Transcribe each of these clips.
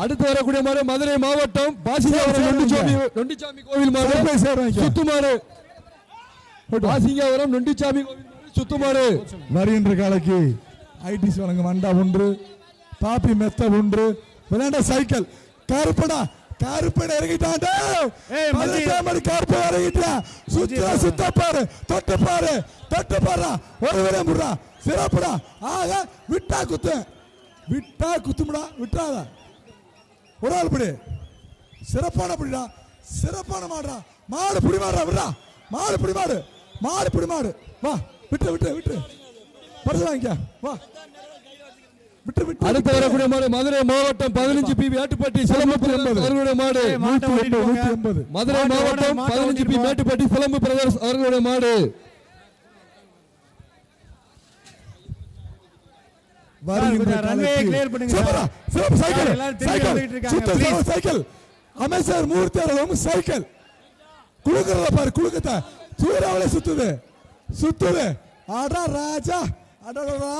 அடுத்து வரக்கூடிய மாடு மதுரை மாவட்டம் பாசிங்காவரம் நொண்டிச்சாமி கோவில் மாடு சுத்துமாடு. பாசிங்காவரம் நொண்டிச்சாமி கோவில் மாடு சுத்துமாடு. வருகின்ற காலைக்கு ஐடிசி வழங்கும் அண்டா ஒன்று, பாப்பி மெத்த ஒன்று, விளையாண்ட சைக்கிள் கருப்படா கருப்பட இறங்கிட்டாண்டா. கருப்பை இறங்கிட்டான். சுத்தப்பாரு தொட்டு பாரு தொட்டு பாரு ஒரு வரையும் முடுறா சிறப்புடா. ஆக விட்டா குத்துமுடா விட்டாத ஒரு ஆள் பிடி. சிறப்பான பிடிடா சிறப்பான மாடுடா. மாடு பிடி மாடுறா விடுறா. மாடு பிடி மாடு மாடு பிடி மாடு. வா விட்டு விட்டு விட்டு பரிசு வாங்கிக்க வா. அடுத்து வரக்கூடிய மாடு மதுரை மாவட்டம் 15 பி மேட்டுப்பட்டி சிலம்பு அவர்களுடைய மாடு. மதுரை மாவட்டம் 15 பி மேட்டுப்பட்டி சிலம்பு பிரதர்ஸ் அவர்களுடைய மாடு. அமைச்சர் மூர்த்தி சைக்கிள் குழுக்கிறத பாரு. குழுக்கத்தை சூறாவளி சுத்துது ஆடா ராஜா அடடா.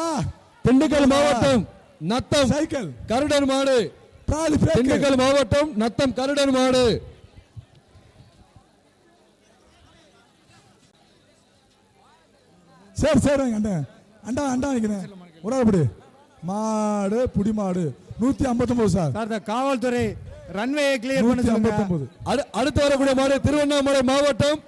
திண்டுக்கல் மாவட்டம் நத்தம் சைக்கிள் கருடன் மாடு. திண்டுக்கல் மாவட்டம் நத்தம் கருடன் மாடு. சரி சரி அண்டா அண்டா அண்டா வைக்கிறேன் ஒரு ஆள் படி. மாடு புடி மாடு 159 சார். காவல்துறை ரன்வே கிளியர் பண்ணி 159. அடுத்து வரக்கூடிய மாடு திருவண்ணாமலை மாவட்டம்